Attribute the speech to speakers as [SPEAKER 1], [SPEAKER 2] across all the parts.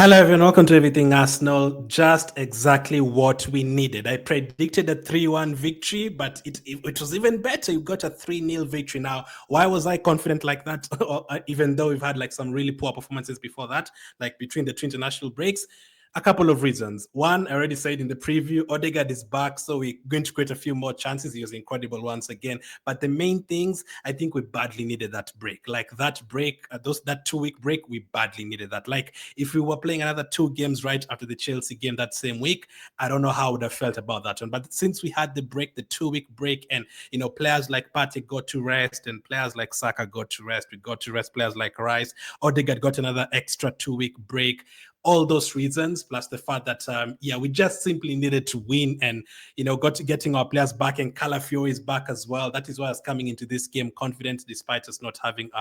[SPEAKER 1] Hello, everyone. Welcome to Everything Arsenal. Just exactly what we needed. I predicted a 3-1 victory, but it was even better. You got a 3-0 victory. Now, why was I confident like that? Even though we've had like some really poor performances before that, like between the two international breaks. A couple of reasons. One, I already said in the preview, Odegaard is back, so we're going to create a few more chances. He was incredible once again. But the main things, I think we badly needed that break. Like that break, that 2-week break, we badly needed that. Like if we were playing another two games right after the Chelsea game that same week, I don't know how I would have felt about that one. But since we had the break, the 2-week break, and players like Partey got to rest, and players like Saka got to rest, we got to rest players like Rice, Odegaard got another extra 2-week break. All those reasons, plus the fact that we just simply needed to win, and getting our players back, and Calafiori is back as well. That is why I was coming into this game confident, despite us not having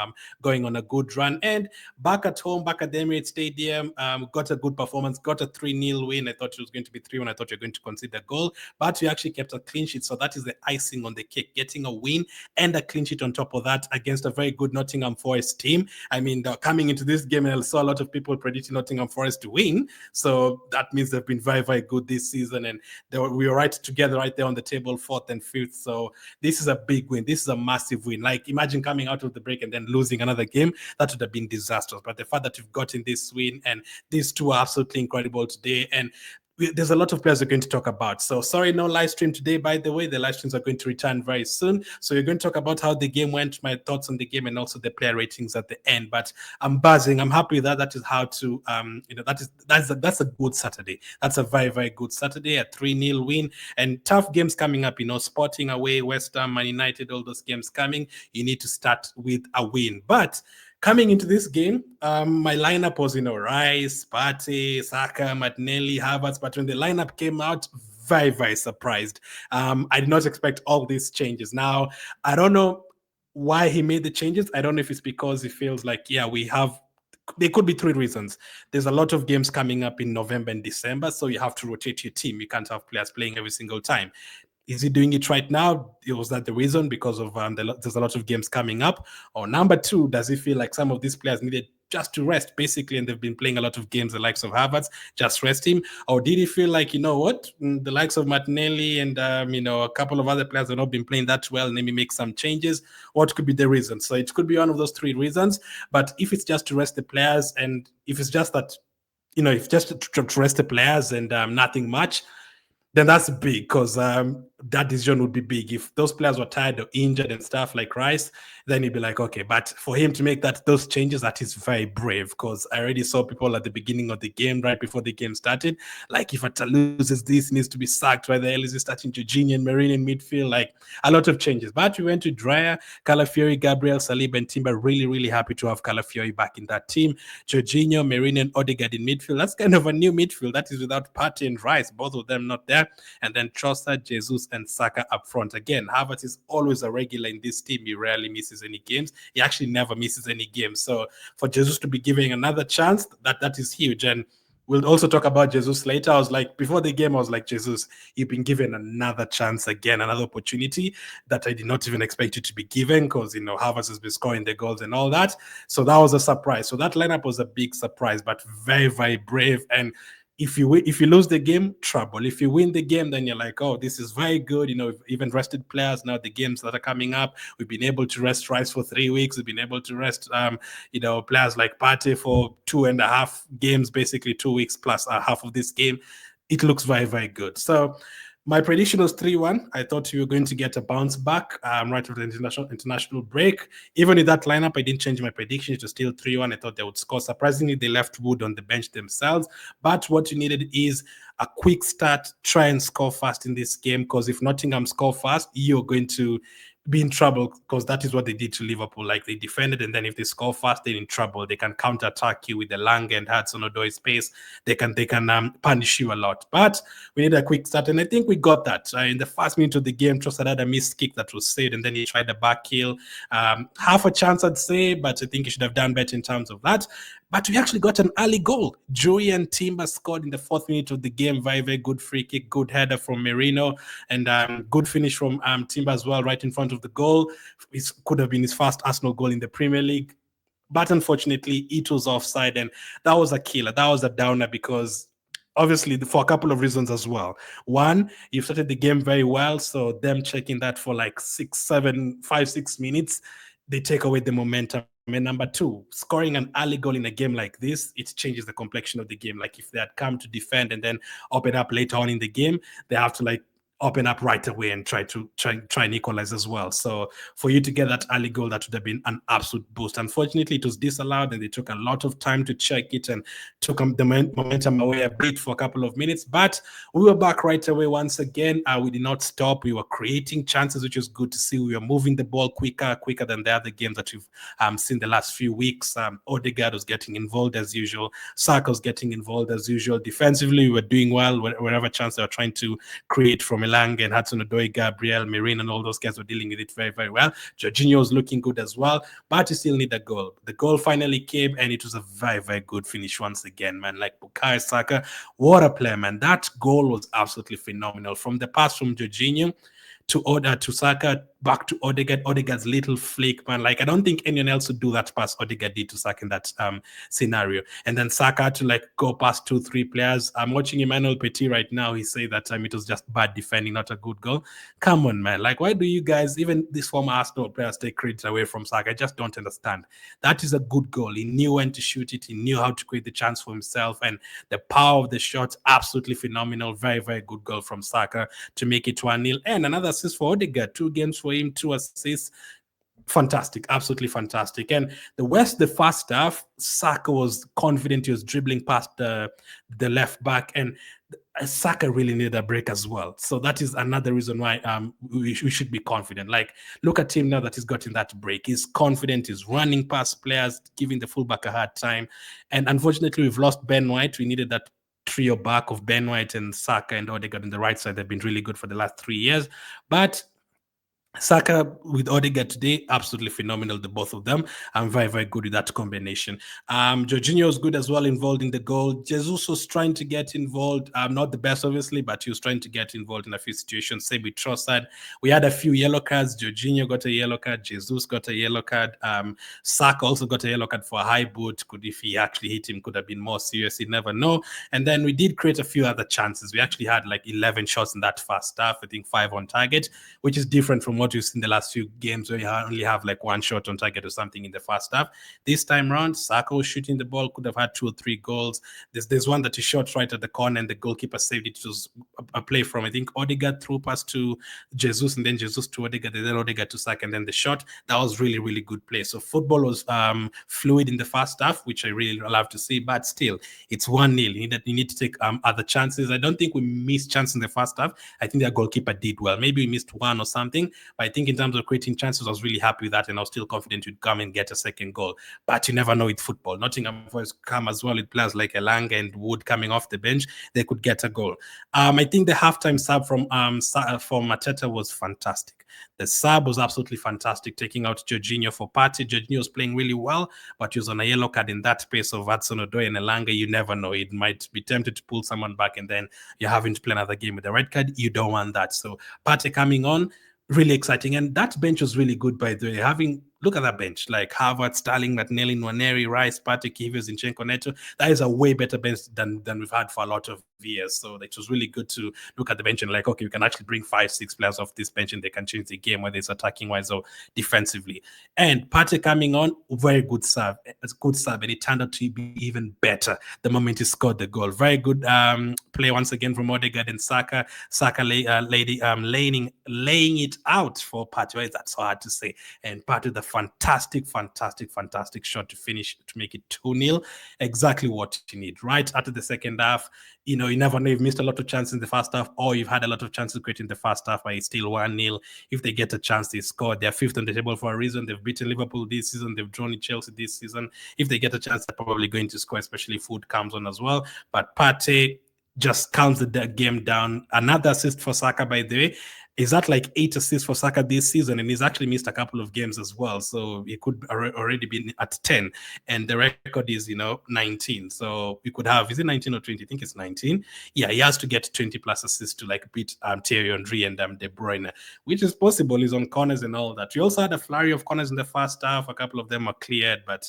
[SPEAKER 1] going on a good run. And back at home, back at the Emirates Stadium, got a good performance, got a 3-0 win. I thought it was going to be 3-1. I thought you were going to concede a goal, but we actually kept a clean sheet. So that is the icing on the cake, getting a win and a clean sheet on top of that against a very good Nottingham Forest team. I mean, coming into this game, I saw a lot of people predicting Nottingham Forest to win. So that means they've been very, very good this season. And we were right together right there on the table, fourth and fifth. So this is a big win. This is a massive win. Like imagine coming out of the break and then losing another game. That would have been disastrous. But the fact that we've gotten this win, and these two are absolutely incredible today. And there's a lot of players we're going to talk about. So sorry, no live stream today, by the way. The live streams are going to return very soon. So we're going to talk about how the game went, my thoughts on the game, and also the player ratings at the end. But I'm buzzing. I'm happy with that. That is how to, that's a good Saturday. That's a very, very good Saturday, a 3-0 win. And tough games coming up, Sporting away, West Ham, Man United, all those games coming. You need to start with a win. But coming into this game, my lineup was, Rice, Partey, Saka, Martinelli, Havertz. But when the lineup came out, very, very surprised. I did not expect all these changes. Now, I don't know why he made the changes. I don't know if it's because he feels like, there could be three reasons. There's a lot of games coming up in November and December, so you have to rotate your team. You can't have players playing every single time. Is he doing it right now? Was that the reason? Because of there's a lot of games coming up? Or number two, does he feel like some of these players needed just to rest, basically, and they've been playing a lot of games, the likes of Havertz, just rest him? Or did he feel like, the likes of Martinelli and, a couple of other players have not been playing that well, let me make some changes? What could be the reason? So it could be one of those three reasons. But if it's just to rest the players, and if it's just that, if just to rest the players and nothing much, then that's big, because that decision would be big. If those players were tired or injured and stuff like Rice, then you'd be like, okay. But for him to make those changes, that is very brave, because I already saw people at the beginning of the game, right before the game started, like, if Atta loses this, he needs to be sacked. Why the hell is he starting Jorginho and Marine in midfield? Like, a lot of changes. But we went to Dreyer, Calafiori, Gabriel, Saliba, and Timber. Really, really happy to have Calafiori back in that team. Jorginho, Marine, and Odegaard in midfield. That's kind of a new midfield. That is without Partey and Rice, both of them not there. And then Trossard, Jesus, and Saka up front. Again, Havertz is always a regular in this team. He rarely misses any games. He actually never misses any games. So for Jesus to be giving another chance, that is huge. And we'll also talk about Jesus later. I was like, before the game, I was like, Jesus, you've been given another chance again, another opportunity that I did not even expect you to be given, because, Havertz has been scoring the goals and all that. So that was a surprise. So that lineup was a big surprise, but very, very brave. And if you lose the game, trouble. If you win the game, then you're like, oh, this is very good. We've even rested players. Now the games that are coming up, we've been able to rest Rice for 3 weeks. We've been able to rest, players like Partey for 2.5 games, basically 2 weeks plus half of this game. It looks very, very good. So my prediction was 3-1. I thought we were going to get a bounce back right after the international break. Even with that lineup, I didn't change my prediction. It was still 3-1. I thought they would score. Surprisingly, they left Wood on the bench themselves. But what you needed is a quick start. Try and score fast in this game, because if Nottingham score fast, you're going to be in trouble, because that is what they did to Liverpool. Like, they defended, and then if they score fast, they're in trouble. They can counter-attack you with the Lang and Hudson-Odoi space. They can punish you a lot. But we need a quick start, and I think we got that. In the first minute of the game, Trossard had a missed kick that was saved, and then he tried a back heel. Half a chance, I'd say, but I think he should have done better in terms of that. But we actually got an early goal. Joey and Timber scored in the 4th minute of the game. Very, very good free kick, good header from Merino, and good finish from Timber as well, right in front of the goal. It could have been his first Arsenal goal in the Premier League. But unfortunately, it was offside, and that was a killer. That was a downer because obviously for a couple of reasons as well. One, you've started the game very well, so them checking that for like 6 minutes, they take away the momentum. And number two, scoring an early goal in a game like this, it changes the complexion of the game. Like if they had come to defend and then open up later on in the game, they have to like open up right away and try and equalize as well. So for you to get that early goal, that would have been an absolute boost. Unfortunately, it was disallowed, and they took a lot of time to check it and took the momentum away a bit for a couple of minutes. But we were back right away once again. We did not stop. We were creating chances, which was good to see. We were moving the ball quicker than the other games that we've seen the last few weeks. Odegaard was getting involved as usual. Saka was getting involved as usual. Defensively, we were doing well wherever chance they were trying to create from Elanga and Hudson-Odoi, Gabriel, Marine, and all those guys were dealing with it very, very well. Jorginho was looking good as well, but you still need a goal. The goal finally came, and it was a very, very good finish once again, man. Like Bukayo Saka, what a player, man. That goal was absolutely phenomenal. From the pass from Jorginho to Saka, back to Odegaard. Odegaard's little flick, man. Like I don't think anyone else would do that pass Odegaard did to Saka in that scenario. And then Saka had to like go past 2-3 players. I'm watching Emmanuel Petit right now. He say that it was just bad defending, not a good goal. Come on, man. Like why do you guys, even these former Arsenal players, take credit away from Saka? I just don't understand. That is a good goal. He knew when to shoot it. He knew how to create the chance for himself, and the power of the shot, absolutely phenomenal. Very, very good goal from Saka to make it 1-0. And another assist for Odegaard. 2 games for him, 2 assists. Fantastic, absolutely fantastic. And the first half, Saka was confident. He was dribbling past the left back, and Saka really needed a break as well. So that is another reason why we should be confident. Like, look at him now that he's gotten that break. He's confident. He's running past players, giving the fullback a hard time. And unfortunately, we've lost Ben White. We needed that trio back of Ben White and Saka and Odegaard on the right side. They've been really good for the last 3 years. But Saka with Odegaard today, absolutely phenomenal, the both of them. I'm very, very good with that combination. Jorginho was good as well, involved in the goal. Jesus was trying to get involved. Not the best, obviously, but he was trying to get involved in a few situations. Same with Trossard. We had a few yellow cards. Jorginho got a yellow card. Jesus got a yellow card. Saka also got a yellow card for a high boot. If he actually hit him, could have been more serious. You never know. And then we did create a few other chances. We actually had like 11 shots in that first half. I think 5 on target, which is different from what you've seen the last few games where you only have like 1 shot on target or something in the first half. This time around, Saka was shooting the ball, could have had 2 or 3 goals. There's one that he shot right at the corner and the goalkeeper saved it. It was a play from, I think, Odegaard through pass to Jesus, and then Jesus to Odegaard, and then Odegaard to Saka, and then the shot. That was really, really good play. So football was fluid in the first half, which I really love to see, but still, it's 1-0. You need to take other chances. I don't think we missed chances in the first half. I think their goalkeeper did well. Maybe we missed 1 or something, but I think in terms of creating chances, I was really happy with that, and I was still confident you'd come and get a second goal. But you never know with football. Nottingham Forest come as well with players like Elanga and Wood coming off the bench. They could get a goal. I think the halftime sub from Mateta was fantastic. The sub was absolutely fantastic, taking out Jorginho for Partey. Jorginho was playing really well, but he was on a yellow card in that pace of Hudson-Odoi and Elanga. You never know. It might be tempted to pull someone back, and then you're having to play another game with a red card. You don't want that. So Partey coming on, really exciting. And that bench was really good, by the way. Look at that bench, like Harvard, Sterling, Martinelli, Nwaneri, Rice, Partey, Kivior, Zinchenko, Neto. That is a way better bench than we've had for a lot of years. So it was really good to look at the bench and like, okay, we can actually bring 5-6 players off this bench and they can change the game, whether it's attacking wise or defensively. And Partey coming on, very good serve. It's a good serve, and it turned out to be even better the moment he scored the goal. Very good play once again from Odegaard and Saka. Saka laying it out for Partey. That's so hard to say. And Partey, the fantastic shot to finish, to make it 2-0. Exactly what you need. Right after the second half, you never know. You've missed a lot of chances in the first half, or you've had a lot of chances created in the first half, but it's still 1-0. If they get a chance, they score. They're 5th on the table for a reason. They've beaten Liverpool this season. They've drawn in Chelsea this season. If they get a chance, they're probably going to score, especially if Food comes on as well. But Partey just calms the game down. Another assist for Saka, by the way. Is that like 8 assists for Saka this season? And he's actually missed a couple of games as well. So he could already be at 10. And the record is, 19. So you could have, is it 19 or 20? I think it's 19. Yeah, he has to get 20 plus assists to like beat Thierry Henry and De Bruyne, which is possible. He's on corners and all that. We also had a flurry of corners in the first half. A couple of them are cleared, but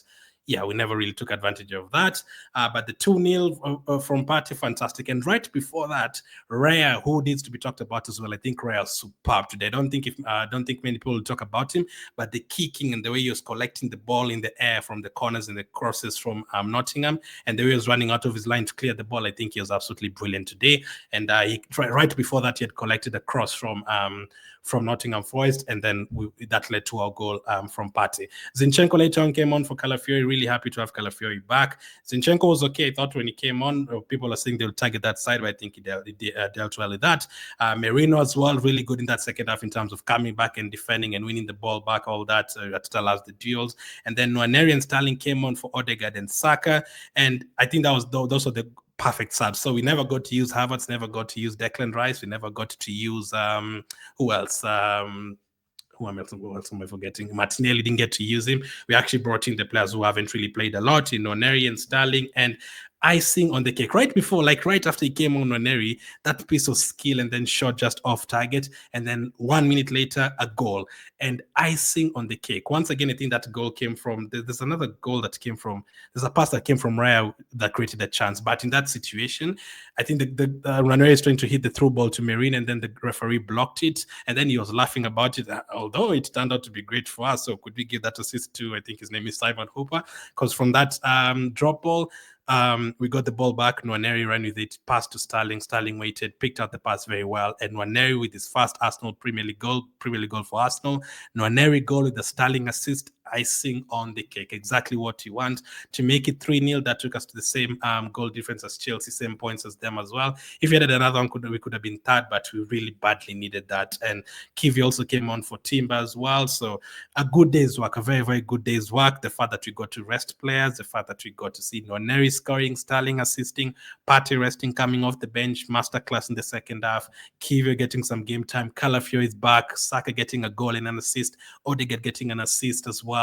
[SPEAKER 1] yeah, we never really took advantage of that. But the 2-0 from Partey, fantastic. And right before that, Raya, who needs to be talked about as well. I think Raya is superb today. I don't think many people will talk about him, but the kicking and the way he was collecting the ball in the air from the corners and the crosses from Nottingham, and the way he was running out of his line to clear the ball, I think he was absolutely brilliant today. And right before that, he had collected a cross from Nottingham Forest, and then that led to our goal from Partey. Zinchenko later on came on for Calafiori. Really happy to have Calafiori back. Zinchenko was okay. I thought when he came on, people are saying they'll target that side, but I think he dealt well with that. Merino as well, really good in that second half in terms of coming back and defending and winning the ball back, all that. That allows the duels. And then Nwaneri and Sterling came on for Odegaard and Saka. And I think those are the perfect subs. So we never got to use Havertz, never got to use Declan Rice, we never got to use who else? Who else am I forgetting? Martinelli, didn't get to use him. We actually brought in the players who haven't really played a lot, in Nwaneri and Sterling, and icing on the cake. Right after he came on Nwaneri, that piece of skill and then shot just off target, and then 1 minute later, a goal. And icing on the cake. Once again, I think that goal came from, there's another goal that came from, there's a pass that came from Raya that created a chance. But in that situation, I think the Nwaneri is trying to hit the through ball to Marine, and then the referee blocked it, and then he was laughing about it, although it turned out to be great for us. So could we give that assist to, I think his name is Simon Hooper, because from that drop ball, we got the ball back. Nwaneri ran with it, passed to Sterling. Sterling waited, picked out the pass very well. And Nwaneri with his first Arsenal Premier League goal for Arsenal. Nwaneri goal with the Sterling assist, icing on the cake. Exactly what you want to make it 3-0. That took us to the same goal difference as Chelsea, same points as them as well. If we had another one, we could have been third, but we really badly needed that. And Kiwi also came on for Timber as well. So a good day's work, a very, very good day's work. The fact that we got to rest players, the fact that we got to see Nwaneri scoring, Sterling assisting, Partey resting, coming off the bench, masterclass in the second half, Kiwi getting some game time, Calafiori is back, Saka getting a goal and an assist, Odegaard getting an assist as well.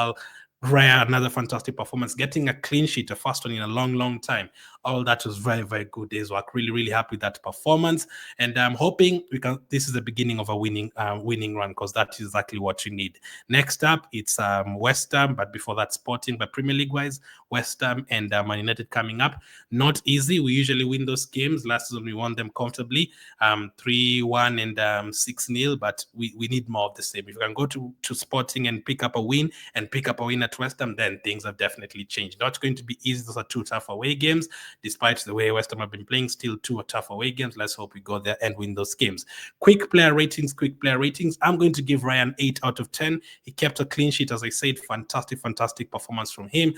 [SPEAKER 1] Raya, another fantastic performance, getting a clean sheet, a first one in a long, long time. All that was very, very good days work. Really, really happy with that performance. And I'm hoping this is the beginning of a winning run, because that is exactly what you need. Next up, it's West Ham, but before that, Sporting. But Premier League-wise, West Ham and Man United coming up. Not easy. We usually win those games. Last season, we won them comfortably, 3-1 and 6-0, but we need more of the same. If you can go to Sporting and pick up a win at West Ham, then things have definitely changed. Not going to be easy. Those are 2 tough away games. Despite the way West Ham have been playing, still 2 tough away games. Let's hope we go there and win those games. Quick player ratings. I'm going to give Ryan 8 out of 10. He kept a clean sheet, as I said. Fantastic performance from him.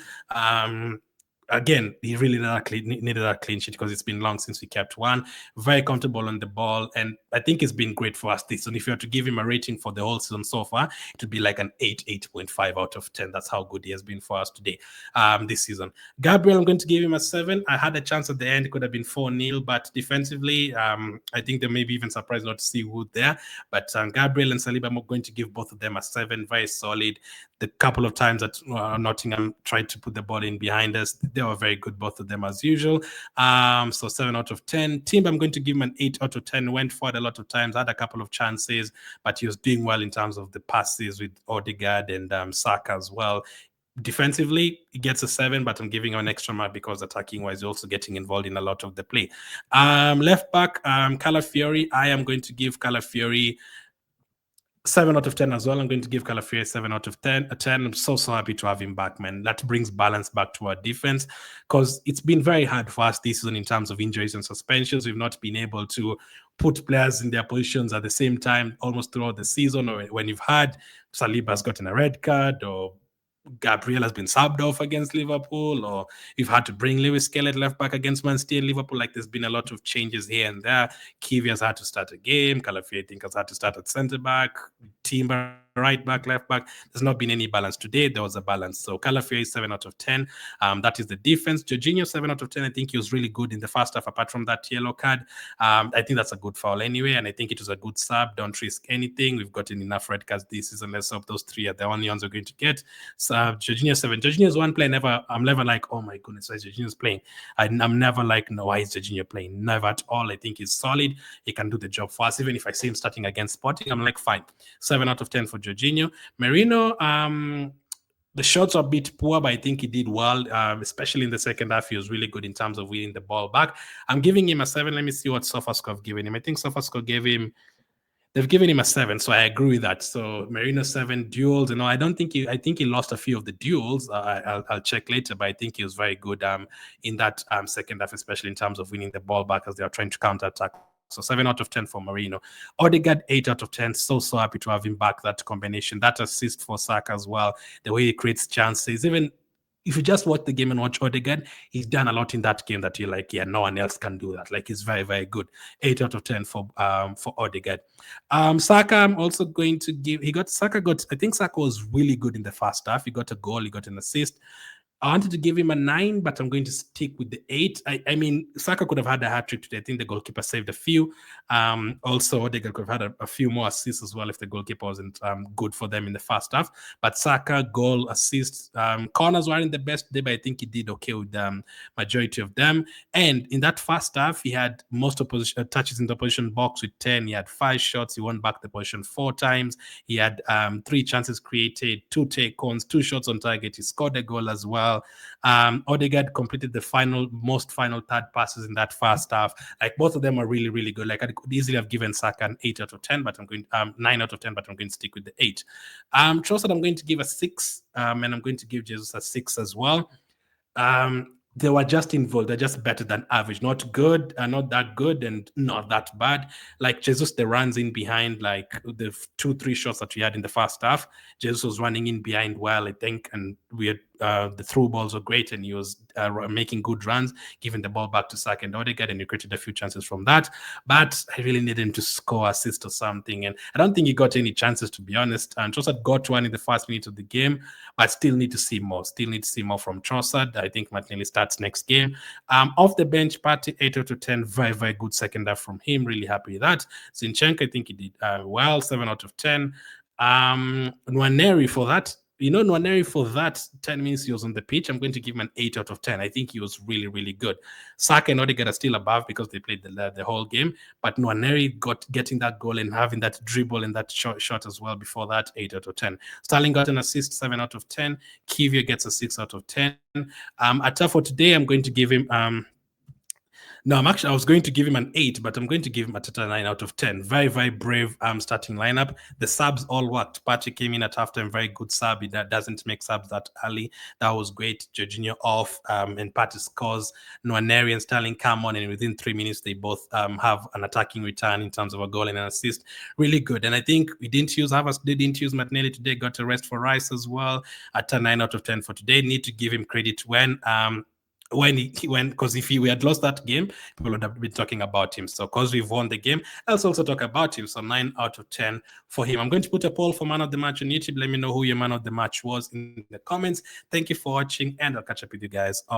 [SPEAKER 1] Again, he really needed that clean sheet, because it's been long since we kept one. Very comfortable on the ball, and I think it's been great for us this season. If you were to give him a rating for the whole season so far, it would be like an 8.5 out of 10. That's how good he has been for us today, this season. Gabriel, I'm going to give him a 7. I had a chance at the end. It could have been 4-0, but defensively, I think they may be even surprised not to see Wood there. But Gabriel and Saliba, I'm going to give both of them a 7. Very solid. The couple of times that Nottingham tried to put the ball in behind us, they were very good, both of them, as usual. So 7 out of 10. Timber, I'm going to give him an 8 out of 10. Went forward a lot of times, had a couple of chances, but he was doing well in terms of the passes with Odegaard and Saka as well. Defensively, he gets a 7, but I'm giving him an extra mark because attacking-wise, you're also getting involved in a lot of the play. Left back, Calafiori, I am going to give Calafiori 7 out of 10 as well. I'm going to give Calafiori 7 out of 10. I'm so happy to have him back, man. That brings balance back to our defense, because it's been very hard for us this season in terms of injuries and suspensions. We've not been able to put players in their positions at the same time almost throughout the season, or when you've had Saliba's gotten a red card, or Gabriel has been subbed off against Liverpool, or you've had to bring Lewis Skelett left back against Man City and Liverpool. Like, there's been a lot of changes here and there. Kiwi has had to start a game. Calafiori, I think, has had to start at centre back. Timber, right back, left back. There's not been any balance today. There was a balance. So Calafiori 7 out of 10. That is the defense. Jorginho 7 out of 10. I think he was really good in the first half, apart from that yellow card. I think that's a good foul anyway, and I think it was a good sub. Don't risk anything. We've gotten enough red cards this season. Let's hope those 3 are the only ones we're going to get. So Jorginho 7. Jorginho is one player I'm never like, oh my goodness, why is Jorginho's playing? I'm never like, no, why is Jorginho playing? Never at all. I think he's solid. He can do the job for us. Even if I see him starting against Sporting, I'm like, fine. 7 out of 10 for Jorginho. Merino, The shots are a bit poor, but I think he did well, especially in the second half. He was really good in terms of winning the ball back. I'm giving him a 7. Let me see what SofaScore have given him. I think SofaScore they've given him a 7, so I agree with that. So Merino 7 duels, I think he lost a few of the duels. I'll check later, but I think he was very good in that second half, especially in terms of winning the ball back as they are trying to counter attack. So 7 out of 10 for Merino. Odegaard 8 out of 10. So happy to have him back. That combination, that assist for Saka as well. The way he creates chances, even if you just watch the game and watch Odegaard, he's done a lot in that game that you're like, yeah, no one else can do that. Like, he's very, very good. 8 out of 10 for Odegaard. Saka, I'm also going to give. I think Saka was really good in the first half. He got a goal, he got an assist. I wanted to give him a 9, but I'm going to stick with the 8. I mean, Saka could have had a hat-trick today. I think the goalkeeper saved a few. Also, Odegaard could have had a few more assists as well if the goalkeeper wasn't good for them in the first half. But Saka, goal, assists, corners weren't the best day, but I think he did okay with the majority of them. And in that first half, he had most touches in the opposition box with 10. He had 5 shots. He won back the position 4 times. He had 3 chances created, 2 take-ons, 2 shots on target. He scored a goal as well. Odegaard completed the most final third passes in that first half. Like, both of them are really, really good. Like, I could easily have given Saka an 8 out of 10, but I'm going 9 out of 10, but I'm going to stick with the 8. Trossard, I'm going to give a 6, and I'm going to give Jesus a 6 as well. They were just involved. They're just better than average. Not good, not that good, and not that bad. Like, Jesus, the runs in behind, like the 2-3 shots that we had in the first half, Jesus was running in behind well, I think, and we had the through balls were great, and he was making good runs, giving the ball back to Saka and Odegaard, and he created a few chances from that. But I really needed him to score, assist or something, and I don't think he got any chances, to be honest. And Trossard got one in the first minute of the game, but still need to see more. Still need to see more from Trossard. I think Martinelli starts next game. Off the bench, Partey 8 out of 10. Very, very good second half from him. Really happy with that. Zinchenko, I think he did well. 7 out of 10. Nwaneri for that. Nwaneri for that 10 minutes he was on the pitch, I'm going to give him an 8 out of 10. I think he was really, really good. Saka and Odegaard are still above because they played the whole game, but Nwaneri getting that goal and having that dribble and that shot as well before that, 8 out of 10. Sterling got an assist, 7 out of 10. Kivia gets a 6 out of 10. Atta for today, I'm going to give him I was going to give him an 8, but I'm going to give him a total 9 out of 10. Very, very brave starting lineup. The subs all worked. Partey came in at halftime, very good sub. He doesn't make subs that early. That was great. Jorginho off, and Partey scores. Nwaneri and Sterling come on, and within 3 minutes, they both have an attacking return in terms of a goal and an assist. Really good. And I think we didn't use Martinelli today. Got a rest for Rice as well. At a 9 out of 10 for today. Need to give him credit because if we had lost that game, people would have been talking about him. So because we've won the game, let's also talk about him. So 9 out of 10 for him. I'm going to put a poll for man of the match on YouTube. Let me know who your man of the match was in the comments. Thank you for watching, and I'll catch up with you guys on